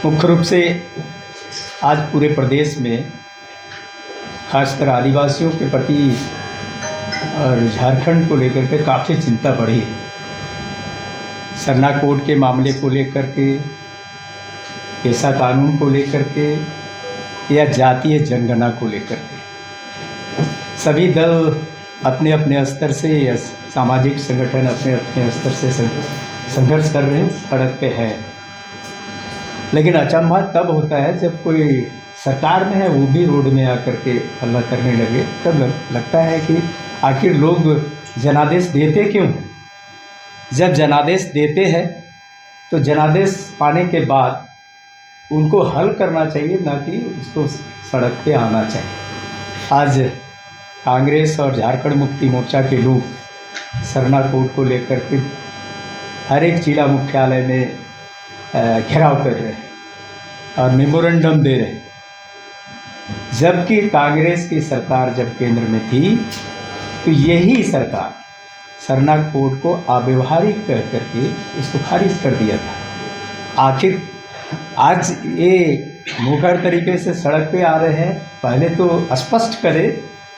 मुख्य रूप से आज पूरे प्रदेश में खासकर आदिवासियों के प्रति और झारखंड को लेकर के काफ़ी चिंता बढ़ी है। सरना कोड के मामले को लेकर के, पेशा कानून को लेकर के या जातीय जनगणना को लेकर के सभी दल अपने अपने स्तर से या सामाजिक संगठन अपने अपने स्तर से संघर्ष कर रहे हैं, सड़क पे है। लेकिन अचंभा तब होता है जब कोई सरकार में है वो भी रोड में आकर के हल्ला करने लगे, तब लगता है कि आखिर लोग जनादेश देते क्यों हैं। जब जनादेश देते हैं तो जनादेश पाने के बाद उनको हल करना चाहिए, ना कि उसको सड़क पे आना चाहिए। आज कांग्रेस और झारखंड मुक्ति मोर्चा के लोग सरना कोड को लेकर के हर एक जिला मुख्यालय में घेराव कर रहे हैं और मेमोरेंडम दे रहे हैं। जबकि कांग्रेस की सरकार जब केंद्र में थी तो यही सरकार सरना कोड को अव्यवहारिक कर करके इसको खारिज कर दिया था। आखिर आज ये मुखर तरीके से सड़क पे आ रहे हैं, पहले तो स्पष्ट करे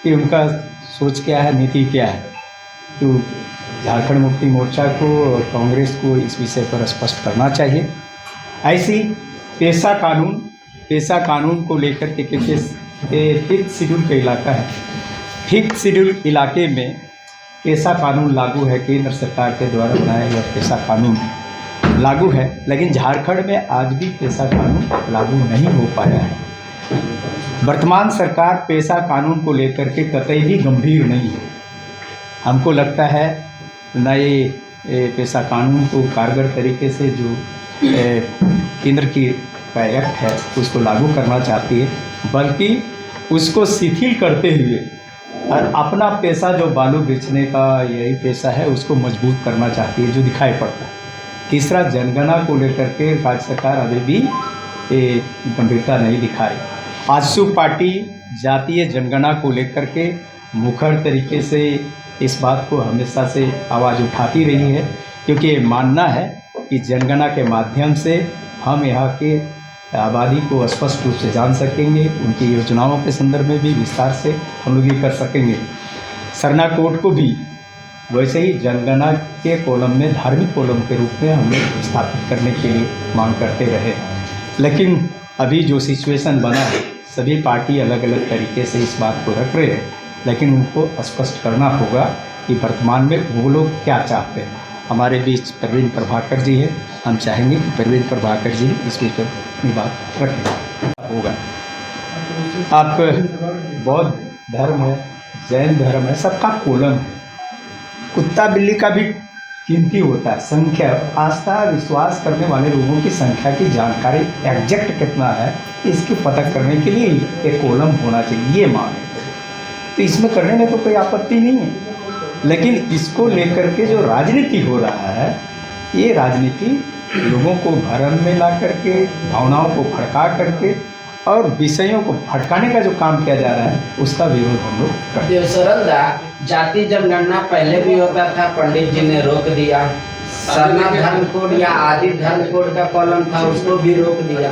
कि उनका सोच क्या है, नीति क्या है। तो झारखंड मुक्ति मोर्चा को और कांग्रेस को इस विषय पर स्पष्ट करना चाहिए। ऐसी पेशा कानून को लेकर के, क्योंकि फिफ्थ शेड्यूल का इलाका है, फिफ्थ शेड्यूल इलाके में पेशा कानून लागू है। केंद्र सरकार के द्वारा बनाया गया पेशा कानून लागू है, लेकिन झारखंड में आज भी पेशा कानून लागू नहीं हो पाया है। वर्तमान सरकार पेशा कानून को लेकर के कतई भी गंभीर नहीं है। हमको लगता है नए पेशा कानून को कारगर तरीके से जो केंद्र की एक्ट है उसको लागू करना चाहती है, बल्कि उसको शिथिल करते हुए और अपना पेशा जो बालू बेचने का यही पेशा है उसको मजबूत करना चाहती है, जो दिखाई पड़ता है। तीसरा, जनगणना को लेकर के राज्य सरकार अभी भी गंभीरता नहीं दिखा रही। आजसू पार्टी जातीय जनगणना को लेकर के मुखर तरीके से इस बात को हमेशा से आवाज़ उठाती रही है, क्योंकि ये मानना है कि जनगणना के माध्यम से हम यहाँ के आबादी को स्पष्ट रूप से जान सकेंगे, उनकी योजनाओं के संदर्भ में भी विस्तार से हम लोग ये कर सकेंगे। सरना कोड को भी वैसे ही जनगणना के कॉलम में धार्मिक कॉलम के रूप में हम लोग स्थापित करने के लिए मांग करते रहे। लेकिन अभी जो सिचुएशन बना है, सभी पार्टी अलग अलग तरीके से इस बात को रख रहे हैं, लेकिन उनको स्पष्ट करना होगा कि वर्तमान में वो लोग क्या चाहते हैं। हमारे बीच प्रवीण प्रभाकर जी है, हम चाहेंगे कि प्रवीण प्रभाकर जी इस विषय पर अपनी बात रखें। होगा आप बौद्ध धर्म है, जैन धर्म है, सबका कोलम है। कुत्ता बिल्ली का भी गिनती होता है, संख्या, आस्था विश्वास करने वाले लोगों की संख्या की जानकारी एग्जैक्ट कितना है इसकी पता करने के लिए एक कोलम होना चाहिए, ये मांग है। तो इसमें करने में तो कोई आपत्ति नहीं है, लेकिन इसको लेकर के जो राजनीति हो रहा है, ये राजनीति लोगों को भ्रम में ला करके, भावनाओं को भड़का करके और विषयों को भटकाने का जो काम किया जा रहा है उसका विरोध हम लोग करते हैं। सरलदा, जाति जनगणना पहले भी होता था, पंडित जी ने रोक दिया। सरना धर्म कोड या आदि धर्म कोड का कॉलम था, उसको भी रोक दिया।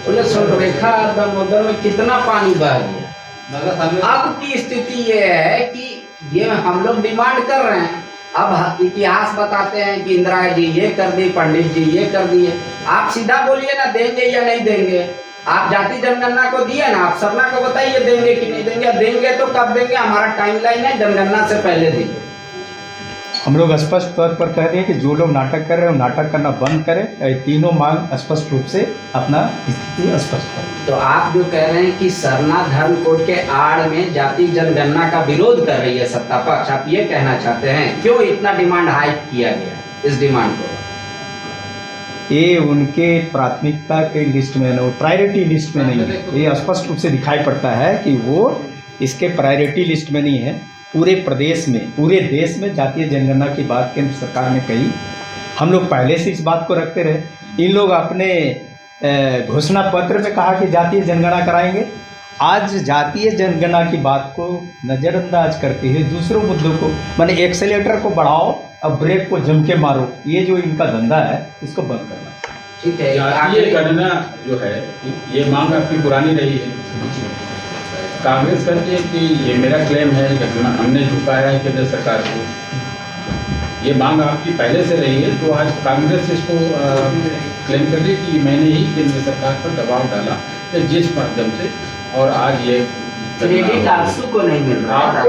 बोले सुरेखा दामोदर में कितना पानी बह गया। अब की स्थिति ये है कि ये हम लोग डिमांड कर रहे हैं। अब इतिहास बताते हैं कि इंदिरा जी ये कर दी, पंडित जी ये कर दिए। आप सीधा बोलिए ना, देंगे या नहीं देंगे। आप जाति जनगणना को दिए ना, आप सरना को बताइए देंगे कि नहीं देंगे। देंगे तो कब देंगे, हमारा टाइमलाइन है, जनगणना से पहले देंगे। हम लोग स्पष्ट तौर पर कह रहे हैं कि जो लोग नाटक कर रहे हैं वो नाटक करना बंद करें। तीनों मांग स्पष्ट रूप से अपना स्थिति स्पष्ट करें। तो आप जो कह रहे हैं कि सरना धर्म कोड के आड़ में जाति जनगणना का विरोध कर रही है सत्ता पक्ष, आप ये कहना चाहते हैं क्यों इतना डिमांड हाइक किया गया इस डिमांड को? ये उनके प्राथमिकता के लिस्ट में नहीं, प्रायोरिटी लिस्ट में नहीं है। ये स्पष्ट रूप से दिखाई पड़ता है कि वो इसके प्रायोरिटी लिस्ट में नहीं है। पूरे प्रदेश में, पूरे देश में जातीय जनगणना की बात केंद्र सरकार ने कही। हम लोग पहले से इस बात को रखते रहे। इन लोग अपने घोषणा पत्र में कहा कि जातीय जनगणना कराएंगे। आज जातीय जनगणना की बात को नज़रअंदाज करते हुए दूसरों मुद्दों को, माने एक्सेलेटर को बढ़ाओ अब ब्रेक को जम के मारो, ये जो इनका धंधा है इसको बंद करना चाहिए। ठीक है। जातीय गणना जो है ये मांग आपकी पुरानी रही है। कांग्रेस कहती है कि ये मेरा क्लेम है कि हमने झुकाया है केंद्र सरकार को, ये मांग आपकी पहले से रही है, तो आज कांग्रेस इसको क्लेम कर रही है कि मैंने ही केंद्र सरकार पर दबाव डाला या जिस माध्यम से, और आज ये क्रेडिट आंसू को नहीं मिल रहा है।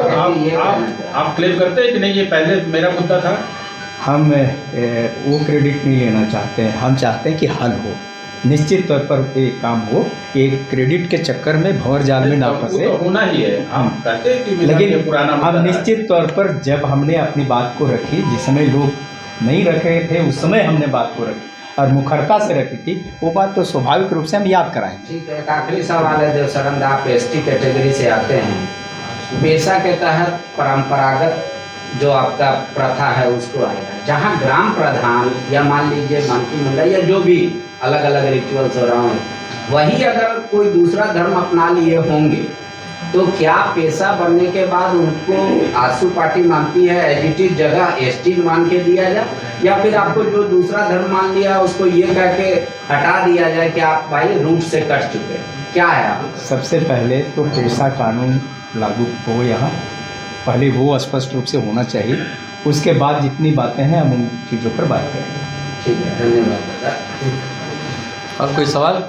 आप क्लेम करते हैं कि नहीं ये पहले मेरा मुद्दा था? हम वो क्रेडिट नहीं लेना चाहते हैं, हम चाहते हैं कि हल हो, निश्चित तौर पर एक काम हो, एक क्रेडिट के चक्कर में भंवर जाल में ना फंसे। तो होना ही है, हम कहते हैं कि मेरा ये लेकिन पुराना हम मुद्दा है। निश्चित तौर पर जब हमने अपनी बात को रखी, जिस समय लोग नहीं रख रहे थे उस समय हमने बात को रखी और मुखरता से रखी थी, वो बात तो स्वाभाविक रूप से हम याद कराएंगे। ठीक है। एक आखिरी सवाल है देवसरंद, आप एसटी कैटेगरी से आते हैं, पेशा के तहत परंपरागत जो आपका प्रथा है उसको आएगा, जहाँ ग्राम प्रधान या मान लीजिए मंत्रिमंडल या जो भी अलग अलग रिचुअल्स हो रहा हूँ, वही अगर कोई दूसरा धर्म अपना लिए होंगे तो क्या पेशा बनने के बाद उनको आसू पार्टी मानती है एजिटिव जगह एसटी मान के दिया जाए, या फिर आपको जो दूसरा धर्म मान लिया उसको ये कह के हटा दिया जाए कि आप भाई रूट से कट चुके हैं? क्या है आप? सबसे पहले तो पेशा कानून लागू हो, यहाँ पहले वो स्पष्ट रूप से होना चाहिए, उसके बाद जितनी बातें हैं हम उन चीज़ों पर बात करेंगे। ठीक है, धन्यवाद दादा। और कोई सवाल?